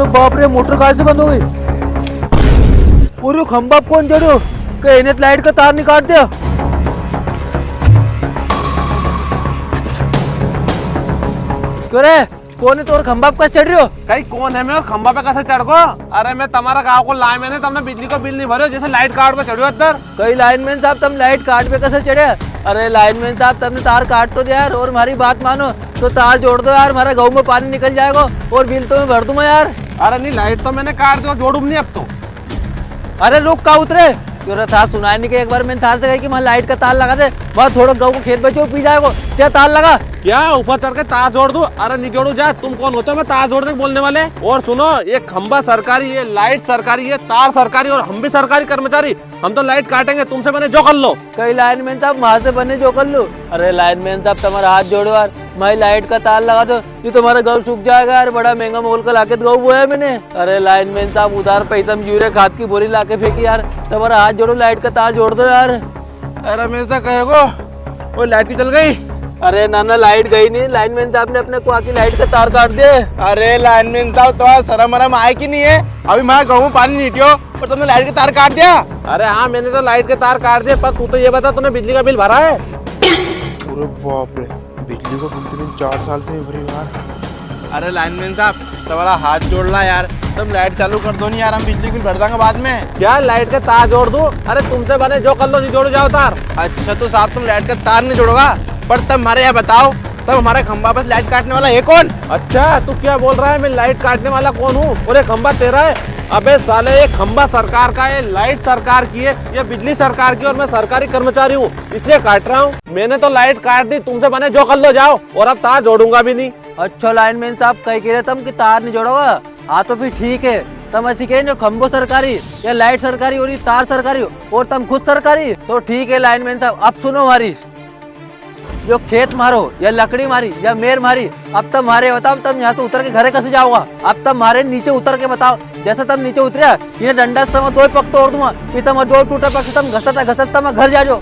बाप रे, मोटर कहाँ से बंद हो गई? पूरी खंबा कौन चढ़ो कहीं लाइट का तार नहीं काट दिया? क्यों रे, कौन है तो और खंबा पे चढ़ रही हो? कहीं कौन है मैं और खंबा पे कैसे चढ़ गो? अरे मैं तुम्हारा गाँव को लाए मैंने, तुमने बिजली का बिल नहीं भरे, जैसे लाइट कार्ड पे चढ़ो अंदर। कई लाइनमैन साहब तुम लाइट काट पे कैसे चढ़े? अरे लाइनमैन साहब तुमने तार काट तो दिया यार, और हमारी बात मानो तो तार जोड़ दो यार, हमारा गाँव में पानी निकल जाएगा और बिल तो मैं भर दूंगा यार। अरे नहीं, लाइट तो मैंने काट दी, जोड़ू नहीं अब तो। अरे रुक, का उतरे क्यों था? सुनाई नहीं कि एक बार मैंने तार से कही कि वहाँ लाइट का तार लगा दे, वहाँ थोड़ा गाँव को खेत बचो पी जाएगा, क्या तार लगा? क्या ऊपर चढ़ के तार जोड़ दूं? अरे नहीं जोड़ू, जा तुम कौन होते हो मैं तार जोड़ दे बोलने वाले? और सुनो, ये खंबा सरकारी, ये लाइट सरकारी, ये तार सरकारी, और हम भी सरकारी कर्मचारी, हम तो लाइट काटेंगे, तुमसे बने जो कर लो। कई लाइनमैन साहब वहाँ से बने जो कर लो। अरे लाइनमैन साहब तुम्हारा हाथ जोड़ो यार, मैं लाइट का तार लगा दो, ये तुम्हारा गाँव सूख जाएगा यार, बड़ा महंगा मोल का लाके गाँव बोया है मैंने। अरे लाइनमैन साहब उधार पैसा में यूरिया खाद की बोरी लाके फेंकी यार, तुम्हारा हाथ जोड़ो, लाइट का तार जोड़ दो यार। अरे हमेशा कहेगो वो लाइट निकल गई। अरे नाना लाइट गई नहीं, लाइनमैन साहब ने अपने कुआ की लाइट का तार काट दिए। अरे लाइनमैन साहब तो शर्म वरम आए कि नहीं है? अभी मैं गाँव में पानी नीटियो और तुमने लाइट का तार काट दिया। अरे हाँ, मैंने तो लाइट के तार काट दिए, पर तू तो ये बता, तूने बिजली का बिल भरा है? अरे बाप रे, बिजली का बिल तो मैंने 4 साल से नहीं भरी यार। अरे लाइनमैन साहब तुम्हारा हाथ जोड़ना यार, तुम लाइट चालू कर दो नहीं यार, हम बिजली बिल भर देंगे बाद में। क्या लाइट के तार जोड़ दूं? अरे तुमसे बने जो कर लो, नहीं जोड़ो जाओ तार। अच्छा तो साहब तुम लाइट का तार नहीं जोड़ोगा, पर तब हमारे यहाँ बताओ, तब हमारे खंबा पर लाइट काटने वाला है कौन? अच्छा तू क्या बोल रहा है, मैं लाइट काटने वाला कौन हूँ और ये खंबा तेरा है? अबे साले, ये खंबा सरकार का है, लाइट सरकार की है, ये बिजली सरकार की, और मैं सरकारी कर्मचारी हूँ इसलिए काट रहा हूँ। मैंने तो लाइट काट दी, तुमसे बने जो कर लो जाओ, और अब तार जोड़ूंगा भी नहीं। अच्छा लाइनमैन साहब कह रहे तुम कि तार नहीं जोड़ोगा? हाँ तो फिर ठीक है, तुम ऐसी कह रहे खंबो सरकारी या लाइट सरकारी और तार सरकारी और तुम खुद सरकारी, तो ठीक है लाइनमैन साहब। अब सुनो हमारी, जो खेत मारो या लकड़ी मारी या मेर मारी, अब तब मारे बताओ, तुम यहाँ से उतर के घरे कैसे जाओगा? अब तब मारे नीचे उतर के बताओ, जैसे तुम नीचे उतरे ये डंडा से तुम 2 पक तोड़ दूंगा, फिर तुम 2 टूटा पक तुम घसता मैं घर जा जाओ।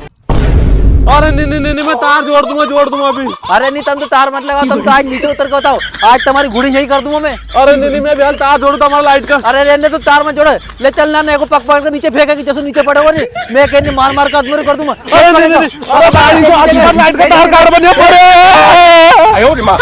अरे नहीं नहीं नहीं, मैं तार जोड़ दूंगा अभी। अरे नहीं, तुम तो तार मत लगाओ, तुम तो आज नीचे उतर के बताओ, आज तुम्हारी गुड़ी यही कर दूंगा मैं। अरे नहीं नहीं, मैं भी तार जोड़ू हमारा लाइट का। अरे रहने तो तार मत जोड़े, ले चलना ना को पक पकड़ के नीचे फेंकेगी, जैसे नीचे पड़ेगा नहीं मैं कहने मार मार कर अधमरे कर दूंगा। अरे नहीं नहीं, अरे भाई को आज लाइट का तार काट बनिया पड़े। आयो रे मां।